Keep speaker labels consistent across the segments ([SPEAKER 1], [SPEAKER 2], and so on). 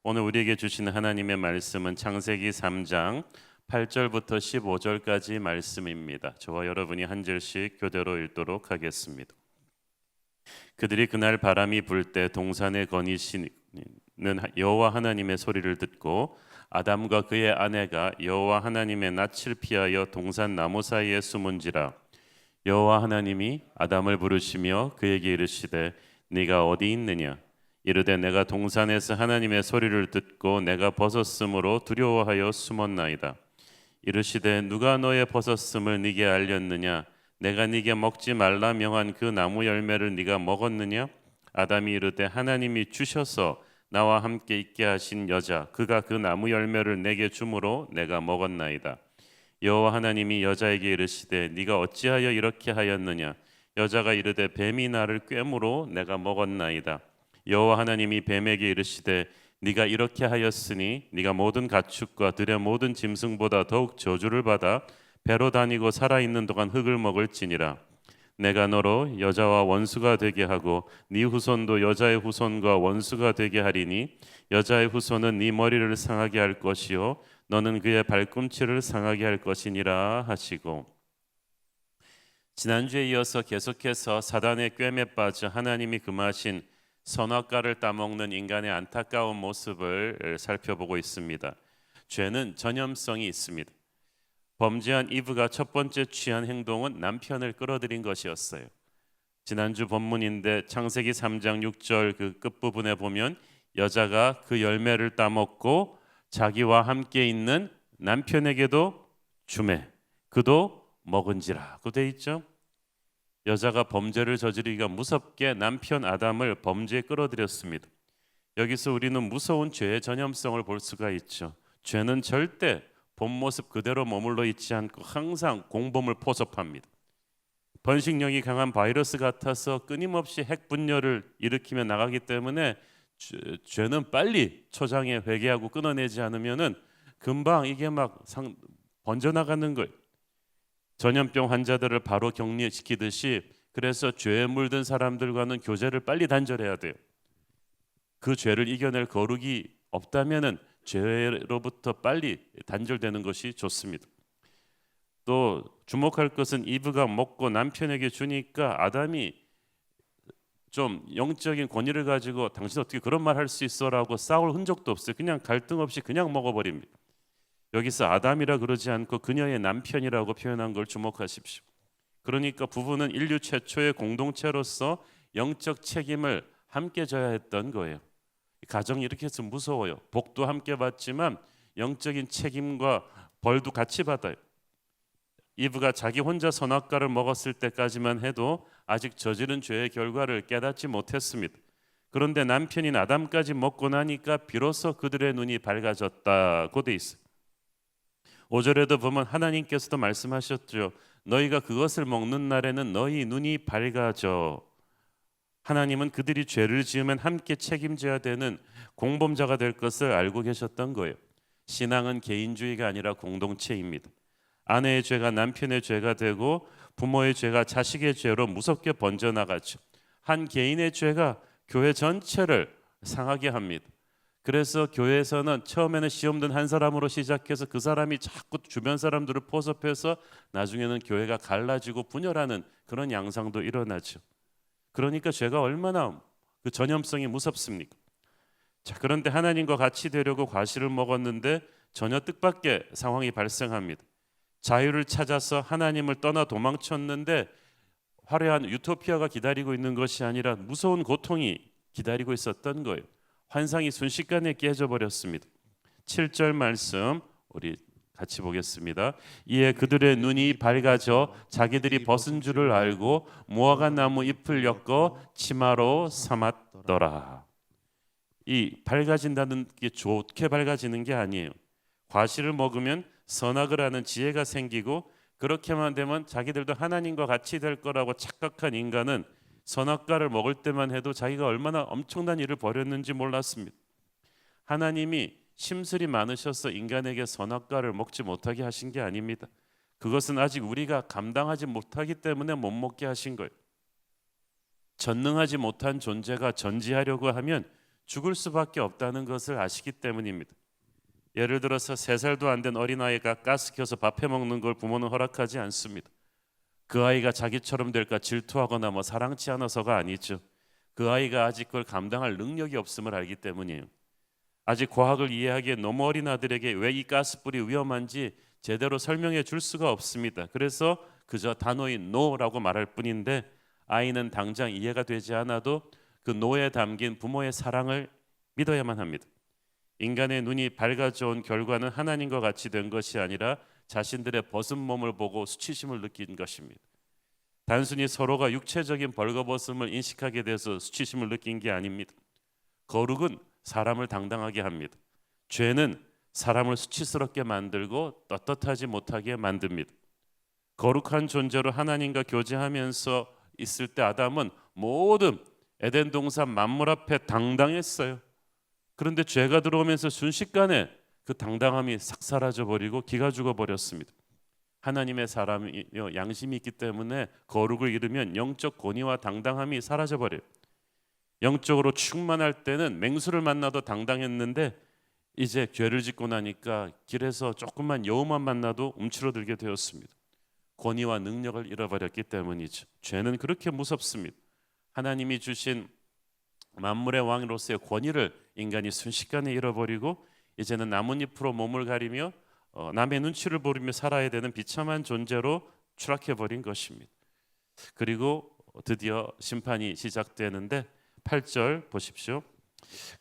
[SPEAKER 1] 오늘 우리에게 주시는 하나님의 말씀은 창세기 3장 8절부터 15절까지 말씀입니다. 저와 여러분이 한 절씩 교대로 읽도록 하겠습니다. 그들이 그날 바람이 불 때 동산에 거니시는 여호와 하나님의 소리를 듣고 아담과 그의 아내가 여호와 하나님의 낯을 피하여 동산 나무 사이에 숨은지라. 여호와 하나님이 아담을 부르시며 그에게 이르시되 네가 어디 있느냐? 이르되 내가 동산에서 하나님의 소리를 듣고 내가 벗었으므로 두려워하여 숨었나이다. 이르시되 누가 너의 벗었음을 네게 알렸느냐? 내가 네게 먹지 말라 명한 그 나무 열매를 네가 먹었느냐? 아담이 이르되 하나님이 주셔서 나와 함께 있게 하신 여자 그가 그 나무 열매를 내게 주므로 내가 먹었나이다. 여호와 하나님이 여자에게 이르시되 네가 어찌하여 이렇게 하였느냐? 여자가 이르되 뱀이 나를 꿰므로 내가 먹었나이다. 여호와 하나님이 뱀에게 이르시되 네가 이렇게 하였으니 네가 모든 가축과 들의 모든 짐승보다 더욱 저주를 받아 배로 다니고 살아있는 동안 흙을 먹을지니라. 내가 너로 여자와 원수가 되게 하고 네 후손도 여자의 후손과 원수가 되게 하리니 여자의 후손은 네 머리를 상하게 할 것이요 너는 그의 발꿈치를 상하게 할 것이니라 하시고, 지난주에 이어서 계속해서 사단의 꿰매 빠져 하나님이 금하신 선악과를 따먹는 인간의 안타까운 모습을 살펴보고 있습니다. 죄는 전염성이 있습니다. 범죄한 이브가 첫 번째 취한 행동은 남편을 끌어들인 것이었어요. 지난주 본문인데 창세기 3장 6절 그 끝부분에 보면 여자가 그 열매를 따먹고 자기와 함께 있는 남편에게도 주매 그도 먹은지라고 돼 있죠. 여자가 범죄를 저지르기가 무섭게 남편 아담을 공범죄에 끌어들였습니다. 여기서 우리는 무서운 죄의 전염성을 볼 수가 있죠. 죄는 절대 본 모습 그대로 머물러 있지 않고 항상 공범을 포섭합니다. 번식력이 강한 바이러스 같아서 끊임없이 핵 분열을 일으키며 나가기 때문에 죄는 빨리 초장에 회개하고 끊어내지 않으면은 금방 이게 막 번져나가는 거예요. 전염병 환자들을 바로 격리시키듯이, 그래서 죄에 물든 사람들과는 교제를 빨리 단절해야 돼요. 그 죄를 이겨낼 거룩이 없다면은 죄로부터 빨리 단절되는 것이 좋습니다. 또 주목할 것은 이브가 먹고 남편에게 주니까 아담이 좀 영적인 권위를 가지고 당신 어떻게 그런 말 할 수 있어라고 싸울 흔적도 없어요. 그냥 갈등 없이 그냥 먹어버립니다. 여기서 아담이라 그러지 않고 그녀의 남편이라고 표현한 걸 주목하십시오. 그러니까 부부는 인류 최초의 공동체로서 영적 책임을 함께 져야 했던 거예요. 가정이 이렇게 해서 무서워요. 복도 함께 받지만 영적인 책임과 벌도 같이 받아요. 이브가 자기 혼자 선악과를 먹었을 때까지만 해도 아직 저지른 죄의 결과를 깨닫지 못했습니다. 그런데 남편인 아담까지 먹고 나니까 비로소 그들의 눈이 밝아졌다고 돼 있어요. 5절에도 보면 하나님께서도 말씀하셨죠. 너희가 그것을 먹는 날에는 너희 눈이 밝아져. 하나님은 그들이 죄를 지으면 함께 책임져야 되는 공범자가 될 것을 알고 계셨던 거예요. 신앙은 개인주의가 아니라 공동체입니다. 아내의 죄가 남편의 죄가 되고 부모의 죄가 자식의 죄로 무섭게 번져나가죠. 한 개인의 죄가 교회 전체를 상하게 합니다. 그래서 교회에서는 처음에는 시험든 한 사람으로 시작해서 그 사람이 자꾸 주변 사람들을 포섭해서 나중에는 교회가 갈라지고 분열하는 그런 양상도 일어나죠. 그러니까 죄가 얼마나 그 전염성이 무섭습니까? 자, 그런데 하나님과 같이 되려고 과실을 먹었는데 전혀 뜻밖의 상황이 발생합니다. 자유를 찾아서 하나님을 떠나 도망쳤는데 화려한 유토피아가 기다리고 있는 것이 아니라 무서운 고통이 기다리고 있었던 거예요. 환상이 순식간에 깨져버렸습니다. 7절 말씀 우리 같이 보겠습니다. 이에 그들의 눈이 밝아져 자기들이 벗은 줄을 알고 무화과 나무 잎을 엮어 치마로 삼았더라. 이 밝아진다는 게 좋게 밝아지는 게 아니에요. 과실을 먹으면 선악을 하는 지혜가 생기고 그렇게만 되면 자기들도 하나님과 같이 될 거라고 착각한 인간은 선악과를 먹을 때만 해도 자기가 얼마나 엄청난 일을 벌였는지 몰랐습니다. 하나님이 심술이 많으셔서 인간에게 선악과를 먹지 못하게 하신 게 아닙니다. 그것은 아직 우리가 감당하지 못하기 때문에 못 먹게 하신 거예요. 전능하지 못한 존재가 전지하려고 하면 죽을 수밖에 없다는 것을 아시기 때문입니다. 예를 들어서 3살도 안 된 어린아이가 가스 켜서 밥 해먹는 걸 부모는 허락하지 않습니다. 그 아이가 자기처럼 될까 질투하거나 사랑치 않아서가 아니죠. 그 아이가 아직 그걸 감당할 능력이 없음을 알기 때문이에요. 아직 과학을 이해하기에 너무 어린 아들에게 왜 이 가스불이 위험한지 제대로 설명해 줄 수가 없습니다. 그래서 그저 단호히 노라고 말할 뿐인데 아이는 당장 이해가 되지 않아도 그 노에 담긴 부모의 사랑을 믿어야만 합니다. 인간의 눈이 밝아져온 결과는 하나님과 같이 된 것이 아니라 자신들의 벗은 몸을 보고 수치심을 느낀 것입니다. 단순히 서로가 육체적인 벌거벗음을 인식하게 돼서 수치심을 느낀 게 아닙니다. 거룩은 사람을 당당하게 합니다. 죄는 사람을 수치스럽게 만들고 떳떳하지 못하게 만듭니다. 거룩한 존재로 하나님과 교제하면서 있을 때 아담은 모든 에덴 동산 만물 앞에 당당했어요. 그런데 죄가 들어오면서 순식간에 그 당당함이 싹 사라져 버리고 기가 죽어 버렸습니다. 하나님의 사람이요 양심이 있기 때문에 거룩을 잃으면 영적 권위와 당당함이 사라져 버려요. 영적으로 충만할 때는 맹수를 만나도 당당했는데 이제 죄를 짓고 나니까 길에서 조금만 여우만 만나도 움츠러들게 되었습니다. 권위와 능력을 잃어버렸기 때문이죠. 죄는 그렇게 무섭습니다. 하나님이 주신 만물의 왕으로서의 권위를 인간이 순식간에 잃어버리고 이제는 나뭇잎으로 몸을 가리며 남의 눈치를 보리며 살아야 되는 비참한 존재로 추락해버린 것입니다. 그리고 드디어 심판이 시작되는데 8절 보십시오.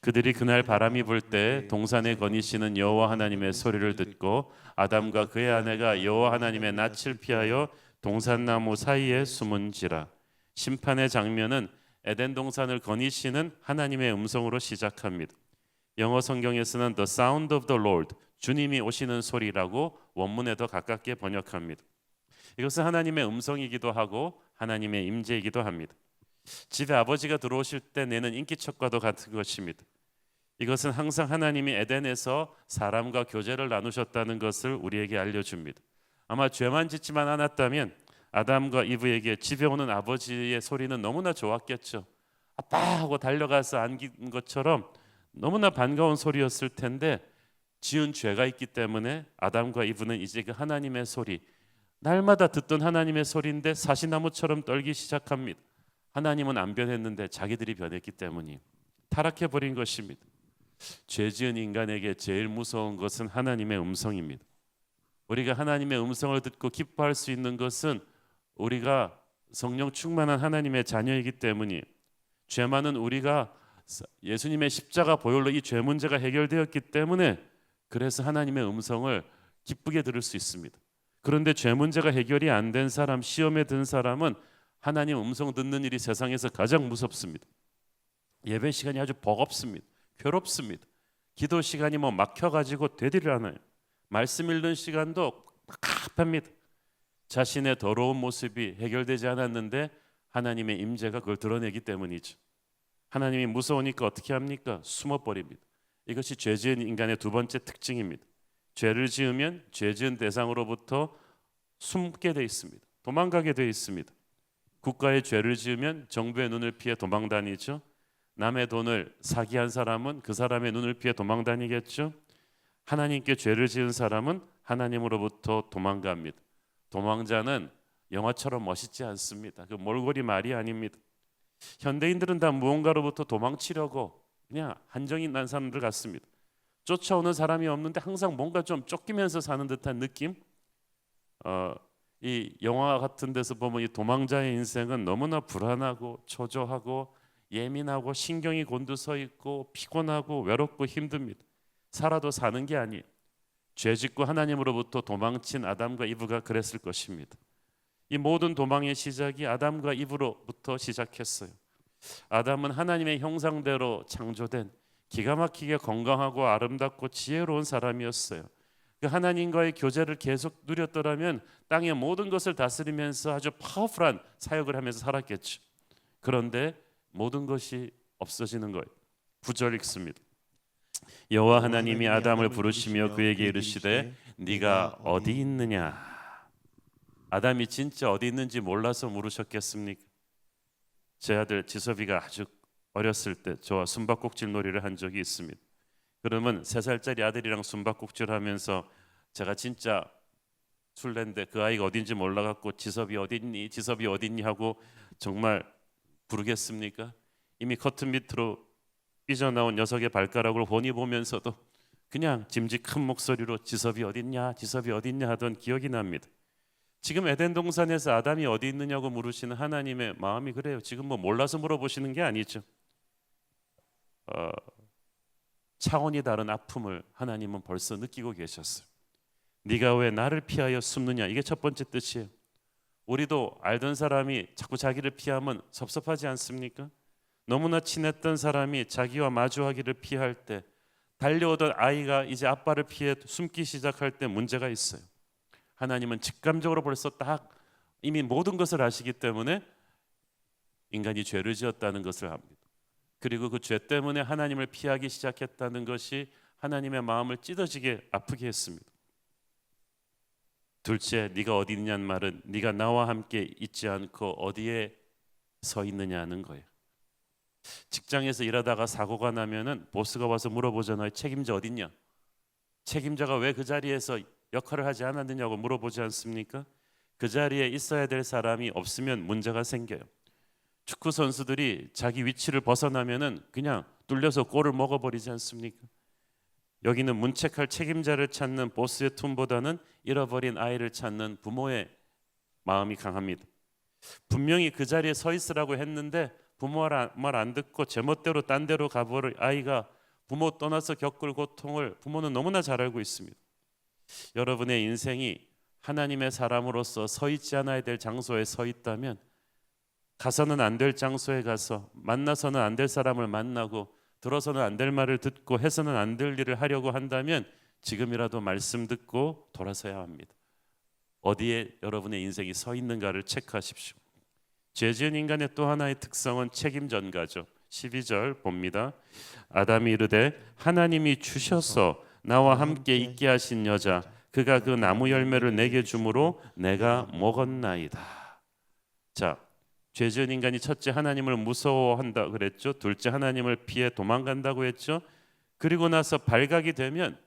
[SPEAKER 1] 그들이 그날 바람이 불 때 동산에 거니시는 여호와 하나님의 소리를 듣고 아담과 그의 아내가 여호와 하나님의 낯을 피하여 동산나무 사이에 숨은지라. 심판의 장면은 에덴 동산을 거니시는 하나님의 음성으로 시작합니다. 영어 성경에서는 The Sound of the Lord, 주님이 오시는 소리라고 원문에 더 가깝게 번역합니다. 이것은 하나님의 음성이기도 하고 하나님의 임재이기도 합니다. 집에 아버지가 들어오실 때 내는 인기척과도 같은 것입니다. 이것은 항상 하나님이 에덴에서 사람과 교제를 나누셨다는 것을 우리에게 알려줍니다. 아마 죄만 짓지만 않았다면 아담과 이브에게 집에 오는 아버지의 소리는 너무나 좋았겠죠. 아빠 하고 달려가서 안긴 것처럼 너무나 반가운 소리였을 텐데 지은 죄가 있기 때문에 아담과 이브는 이제 그 하나님의 소리, 날마다 듣던 하나님의 소리인데 사시나무처럼 떨기 시작합니다. 하나님은 안 변했는데 자기들이 변했기 때문이 타락해버린 것입니다. 죄지은 인간에게 제일 무서운 것은 하나님의 음성입니다. 우리가 하나님의 음성을 듣고 기뻐할 수 있는 것은 우리가 성령 충만한 하나님의 자녀이기 때문이 죄 많은 우리가 예수님의 십자가 보혈로 이 죄 문제가 해결되었기 때문에 그래서 하나님의 음성을 기쁘게 들을 수 있습니다. 그런데 죄 문제가 해결이 안 된 사람, 시험에 든 사람은 하나님 음성 듣는 일이 세상에서 가장 무섭습니다. 예배 시간이 아주 버겁습니다. 괴롭습니다. 기도 시간이 막혀가지고 되지를 않아요. 말씀 읽는 시간도 깝깝합니다. 자신의 더러운 모습이 해결되지 않았는데 하나님의 임재가 그걸 드러내기 때문이죠. 하나님이 무서우니까 어떻게 합니까? 숨어버립니다. 이것이 죄 지은 인간의 두 번째 특징입니다. 죄를 지으면 죄 지은 대상으로부터 숨게 돼 있습니다. 도망가게 돼 있습니다. 국가의 죄를 지으면 정부의 눈을 피해 도망다니죠. 남의 돈을 사기한 사람은 그 사람의 눈을 피해 도망다니겠죠. 하나님께 죄를 지은 사람은 하나님으로부터 도망갑니다. 도망자는 영화처럼 멋있지 않습니다. 그 몰골이 말이 아닙니다. 현대인들은 다 무언가로부터 도망치려고 그냥 한정이 난 사람들 같습니다. 쫓아오는 사람이 없는데 항상 뭔가 좀 쫓기면서 사는 듯한 느낌. 이 영화 같은 데서 보면 이 도망자의 인생은 너무나 불안하고 초조하고 예민하고 신경이 곤두서 있고 피곤하고 외롭고 힘듭니다. 살아도 사는 게 아니에요. 죄짓고 하나님으로부터 도망친 아담과 이브가 그랬을 것입니다. 이 모든 도망의 시작이 아담과 이브로부터 시작했어요. 아담은 하나님의 형상대로 창조된 기가 막히게 건강하고 아름답고 지혜로운 사람이었어요. 그 하나님과의 교제를 계속 누렸더라면 땅의 모든 것을 다스리면서 아주 파워풀한 사역을 하면서 살았겠죠. 그런데 모든 것이 없어지는 거예요. 9절 읽습니다. 여호와 하나님이 아담을 부르시며 그에게 이르시되 네가 어디 있느냐. 아담이 진짜 어디 있는지 몰라서 물으셨겠습니까? 제 아들 지섭이가 아주 어렸을 때 저와 숨바꼭질 놀이를 한 적이 있습니다. 그러면 3살짜리 아들이랑 숨바꼭질 하면서 제가 진짜 술래인데 그 아이가 어딘지 몰라갖고 지섭이 어딨니? 지섭이 어딨니? 하고 정말 부르겠습니까? 이미 커튼 밑으로 삐져나온 녀석의 발가락을 훤히 보면서도 그냥 짐짓큰 목소리로 지섭이 어딨냐? 지섭이 어딨냐? 하던 기억이 납니다. 지금 에덴 동산에서 아담이 어디 있느냐고 물으시는 하나님의 마음이 그래요. 지금 뭐 몰라서 물어보시는 게 아니죠. 차원이 다른 아픔을 하나님은 벌써 느끼고 계셨어요. 네가 왜 나를 피하여 숨느냐? 이게 첫 번째 뜻이에요. 우리도 알던 사람이 자꾸 자기를 피하면 섭섭하지 않습니까? 너무나 친했던 사람이 자기와 마주하기를 피할 때, 달려오던 아이가 이제 아빠를 피해 숨기 시작할 때 문제가 있어요. 하나님은 직감적으로 벌써 딱 이미 모든 것을 아시기 때문에 인간이 죄를 지었다는 것을 압니다. 그리고 그 죄 때문에 하나님을 피하기 시작했다는 것이 하나님의 마음을 찢어지게 아프게 했습니다. 둘째, 네가 어디 있냐는 말은 네가 나와 함께 있지 않고 어디에 서 있느냐는 거예요. 직장에서 일하다가 사고가 나면은 보스가 와서 물어보잖아요. 책임자 어디 있냐? 책임자가 왜 그 자리에서 역할을 하지 않았느냐고 물어보지 않습니까? 그 자리에 있어야 될 사람이 없으면 문제가 생겨요. 축구 선수들이 자기 위치를 벗어나면은 그냥 뚫려서 골을 먹어버리지 않습니까? 여기는 문책할 책임자를 찾는 보스의 툼보다는 잃어버린 아이를 찾는 부모의 마음이 강합니다. 분명히 그 자리에 서 있으라고 했는데 부모 말 안 듣고 제멋대로 딴 데로 가버릴 아이가 부모 떠나서 겪을 고통을 부모는 너무나 잘 알고 있습니다. 여러분의 인생이 하나님의 사람으로서 서 있지 않아야 될 장소에 서 있다면, 가서는 안 될 장소에 가서 만나서는 안 될 사람을 만나고 들어서는 안 될 말을 듣고 해서는 안 될 일을 하려고 한다면 지금이라도 말씀 듣고 돌아서야 합니다. 어디에 여러분의 인생이 서 있는가를 체크하십시오. 죄 지은 인간의 또 하나의 특성은 책임 전가죠. 12절 봅니다. 아담이 이르되 하나님이 주셔서 나와 함께 있게 하신 여자 그가 그 나무 열매를 내게 주므로 내가 먹었나이다. 자, 죄 지은 인간이 첫째 하나님을 무서워한다 그랬죠. 둘째 하나님을 피해 도망간다고 했죠. 그리고 나서 발각이 되면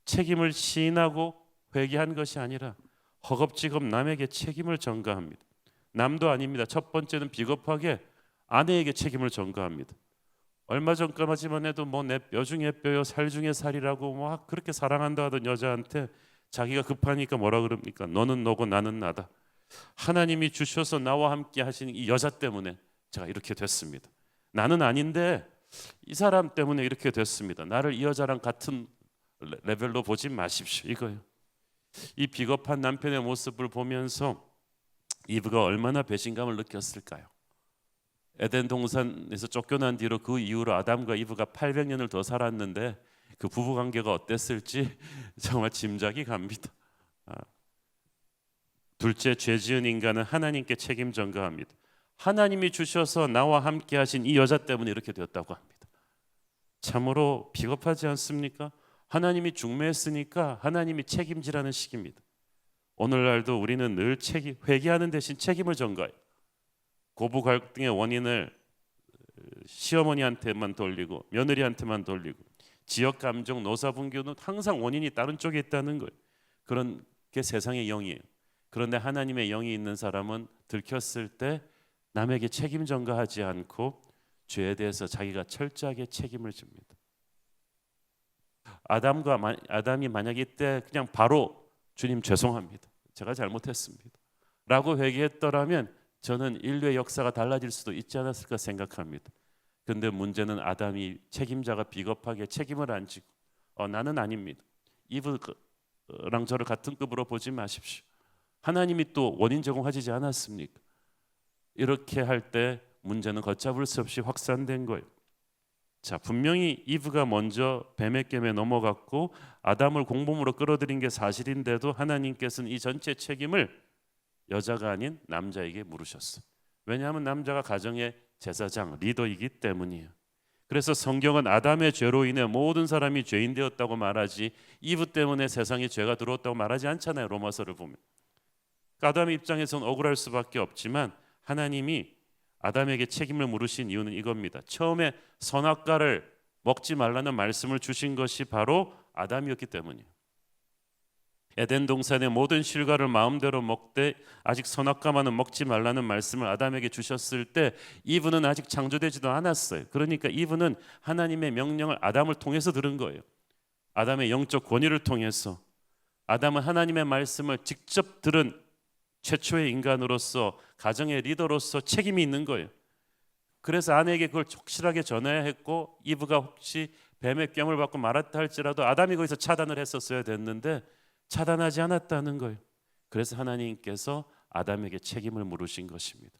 [SPEAKER 1] 책임을 시인하고 회개한 것이 아니라 허겁지겁 남에게 책임을 전가합니다. 남도 아닙니다. 첫 번째는 비겁하게 아내에게 책임을 전가합니다. 얼마 전까지만 해도 뭐 내 뼈 중에 뼈요 살 중에 살이라고 뭐 그렇게 사랑한다 하던 여자한테 자기가 급하니까 뭐라 그럽니까? 너는 너고 나는 나다. 하나님이 주셔서 나와 함께 하신 이 여자 때문에 제가 이렇게 됐습니다. 나는 아닌데 이 사람 때문에 이렇게 됐습니다. 나를 이 여자랑 같은 레벨로 보지 마십시오. 이거요. 이 비겁한 남편의 모습을 보면서 이브가 얼마나 배신감을 느꼈을까요? 에덴 동산에서 쫓겨난 뒤로 그 이후로 아담과 이브가 800년을 더 살았는데 그 부부 관계가 어땠을지 정말 짐작이 갑니다. 둘째, 죄 지은 인간은 하나님께 책임 전가합니다. 하나님이 주셔서 나와 함께 하신 이 여자 때문에 이렇게 되었다고 합니다. 참으로 비겁하지 않습니까? 하나님이 중매했으니까 하나님이 책임지라는 식입니다. 오늘날도 우리는 늘 회개하는 대신 책임을 전가해요. 고부 갈등의 원인을 시어머니한테만 돌리고 며느리한테만 돌리고 지역 감정 노사 분교는 항상 원인이 다른 쪽에 있다는 거예요. 그런 게 세상의 영이에요. 그런데 하나님의 영이 있는 사람은 들켰을 때 남에게 책임 전가하지 않고 죄에 대해서 자기가 철저하게 책임을 집니다. 아담이 만약 이때 그냥 바로 주님 죄송합니다. 제가 잘못했습니다. 라고 회개했더라면 저는 인류의 역사가 달라질 수도 있지 않았을까 생각합니다. 그런데 문제는 아담이 책임자가 비겁하게 책임을 안 지고 나는 아닙니다. 이브랑 저를 같은 급으로 보지 마십시오. 하나님이 또 원인 제공하지 않았습니까? 이렇게 할 때 문제는 걷잡을 수 없이 확산된 거예요. 자, 분명히 이브가 먼저 뱀의 깸에 넘어갔고 아담을 공범으로 끌어들인 게 사실인데도 하나님께서는 이 전체 책임을 여자가 아닌 남자에게 물으셨어요. 왜냐하면 남자가 가정의 제사장, 리더이기 때문이에요. 그래서 성경은 아담의 죄로 인해 모든 사람이 죄인 되었다고 말하지 이브 때문에 세상에 죄가 들어왔다고 말하지 않잖아요. 로마서를 보면. 아담의 입장에서는 억울할 수밖에 없지만 하나님이 아담에게 책임을 물으신 이유는 이겁니다. 처음에 선악과를 먹지 말라는 말씀을 주신 것이 바로 아담이었기 때문이에요. 에덴 동산의 모든 실과를 마음대로 먹되 아직 선악과만은 먹지 말라는 말씀을 아담에게 주셨을 때 이브는 아직 창조되지도 않았어요. 그러니까 이브는 하나님의 명령을 아담을 통해서 들은 거예요. 아담의 영적 권위를 통해서. 아담은 하나님의 말씀을 직접 들은 최초의 인간으로서, 가정의 리더로서 책임이 있는 거예요. 그래서 아내에게 그걸 확실하게 전해야 했고, 이브가 혹시 뱀의 꿰을 받고 말았다 할지라도 아담이 거기서 차단을 했었어야 됐는데 차단하지 않았다는 거예요. 그래서 하나님께서 아담에게 책임을 물으신 것입니다.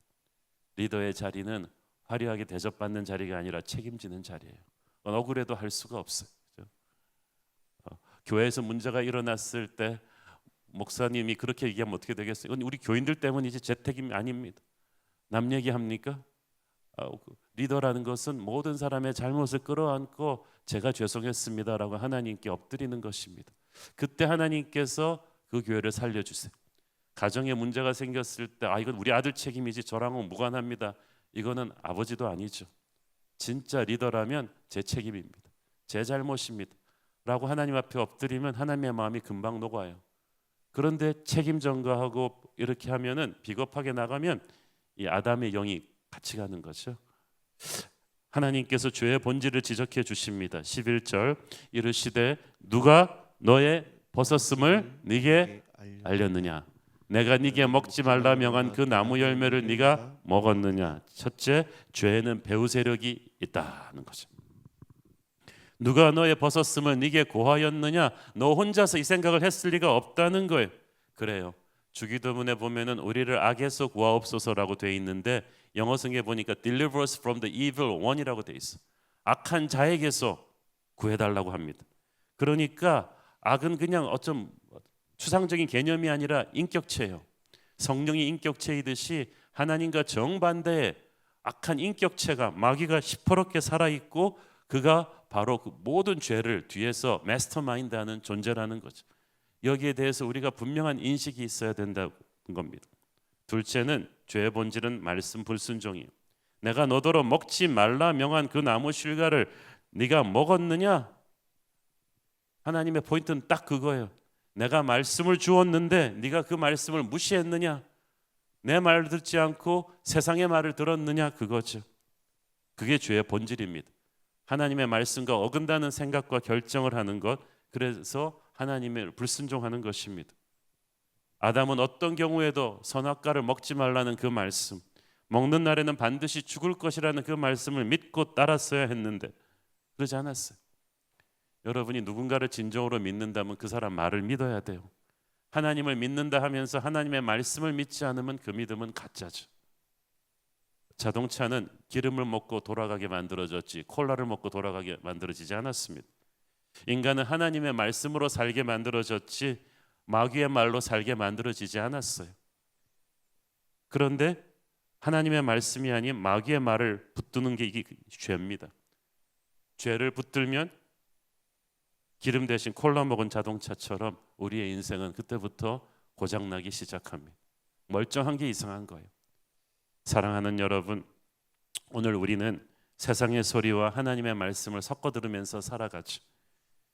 [SPEAKER 1] 리더의 자리는 화려하게 대접받는 자리가 아니라 책임지는 자리예요. 억울해도 할 수가 없어요. 그렇죠? 교회에서 문제가 일어났을 때 목사님이 그렇게 얘기하면 어떻게 되겠어요? 이건 우리 교인들 때문이지 제 책임이 아닙니다. 남 얘기합니까? 리더라는 것은 모든 사람의 잘못을 끌어안고 제가 죄송했습니다라고 하나님께 엎드리는 것입니다. 그때 하나님께서 그 교회를 살려주세요. 가정에 문제가 생겼을 때 이건 우리 아들 책임이지 저랑은 무관합니다. 이거는 아버지도 아니죠. 진짜 리더라면 제 책임입니다. 제 잘못입니다. 라고 하나님 앞에 엎드리면 하나님의 마음이 금방 녹아요. 그런데 책임 전가하고 이렇게 하면은 비겁하게 나가면 이 아담의 영이 같이 가는 거죠. 하나님께서 죄의 본질을 지적해 주십니다. 11절 이르시되 누가 너의 벗었음을 네게 알렸느냐? 내가 네게 먹지 말라 명한 그 나무 열매를 네가 먹었느냐? 첫째, 죄에는 배후 세력이 있다는 거죠. 누가 너의 벗었음을 네게 고하였느냐? 너 혼자서 이 생각을 했을 리가 없다는 거예요. 그래요. 주기도문에 보면은 우리를 악에서 구하옵소서라고 돼 있는데 영어 성경에 보니까 deliver us from the evil one이라고 돼 있어. 악한 자에게서 구해달라고 합니다. 그러니까 악은 그냥 어쩜 추상적인 개념이 아니라 인격체예요. 성령이 인격체이듯이 하나님과 정반대의 악한 인격체가 마귀가 시퍼렇게 살아있고 그가 바로 그 모든 죄를 뒤에서 마스터마인드하는 존재라는 거죠. 여기에 대해서 우리가 분명한 인식이 있어야 된다는 겁니다. 둘째는 죄의 본질은 말씀 불순종이에요. 내가 너더러 먹지 말라 명한 그 나무 실과를 네가 먹었느냐? 하나님의 포인트는 딱 그거예요. 내가 말씀을 주었는데 네가 그 말씀을 무시했느냐? 내 말을 듣지 않고 세상의 말을 들었느냐? 그거죠. 그게 죄의 본질입니다. 하나님의 말씀과 어긋나는 생각과 결정을 하는 것, 그래서 하나님의 불순종하는 것입니다. 아담은 어떤 경우에도 선악과를 먹지 말라는 그 말씀, 먹는 날에는 반드시 죽을 것이라는 그 말씀을 믿고 따랐어야 했는데 그러지 않았어요. 여러분이 누군가를 진정으로 믿는다면 그 사람 말을 믿어야 돼요. 하나님을 믿는다 하면서 하나님의 말씀을 믿지 않으면 그 믿음은 가짜죠. 자동차는 기름을 먹고 돌아가게 만들어졌지 콜라를 먹고 돌아가게 만들어지지 않았습니다. 인간은 하나님의 말씀으로 살게 만들어졌지 마귀의 말로 살게 만들어지지 않았어요. 그런데 하나님의 말씀이 아닌 마귀의 말을 붙드는 게 이게 죄입니다. 죄를 붙들면 기름 대신 콜라 먹은 자동차처럼 우리의 인생은 그때부터 고장나기 시작합니다. 멀쩡한 게 이상한 거예요. 사랑하는 여러분, 오늘 우리는 세상의 소리와 하나님의 말씀을 섞어 들으면서 살아가죠.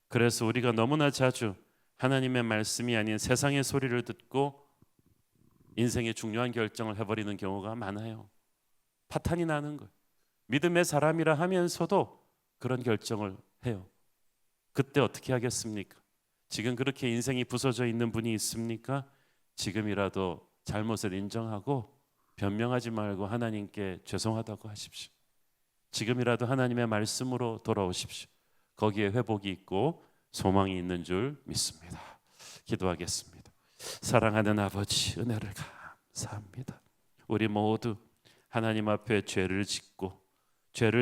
[SPEAKER 1] 그래서 우리가 너무나 자주 하나님의 말씀이 아닌 세상의 소리를 듣고 인생의 중요한 결정을 해버리는 경우가 많아요. 파탄이 나는 거예요. 믿음의 사람이라 하면서도 그런 결정을 해요. 그때 어떻게 하겠습니까? 지금 그렇게 인생이 부서져 있는 분이 있습니까? 지금이라도 잘못을 인정하고 변명하지 말고 하나님께 죄송하다고 하십시오. 지금이라도 하나님의 말씀으로 돌아오십시오. 거기에 회복이 있고 소망이 있는 줄 믿습니다. 기도하겠습니다. 사랑하는 아버지, 은혜를 감사합니다. 우리 모두 하나님 앞에 죄를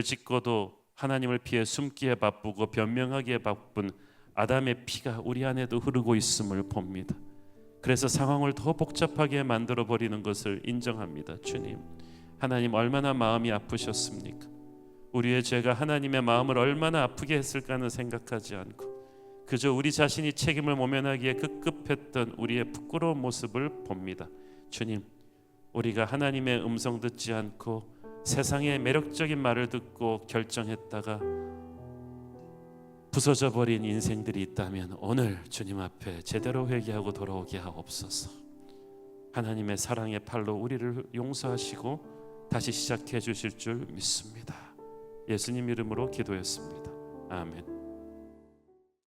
[SPEAKER 1] 짓고도 하나님을 피해 숨기에 바쁘고 변명하기에 바쁜 아담의 피가 우리 안에도 흐르고 있음을 봅니다. 그래서 상황을 더 복잡하게 만들어 버리는 것을 인정합니다. 주님, 하나님 얼마나 마음이 아프셨습니까? 우리의 죄가 하나님의 마음을 얼마나 아프게 했을까는 생각하지 않고 그저 우리 자신이 책임을 모면하기에 급급했던 우리의 부끄러운 모습을 봅니다. 주님, 우리가 하나님의 음성 듣지 않고 세상의 매력적인 말을 듣고 결정했다가 부서져 버린 인생들이 있다면 오늘 주님 앞에 제대로 회개하고 돌아오게 하옵소서. 하나님의 사랑의 팔로 우리를 용서하시고 다시 시작해 주실 줄 믿습니다. 예수님 이름으로 기도했습니다. 아멘.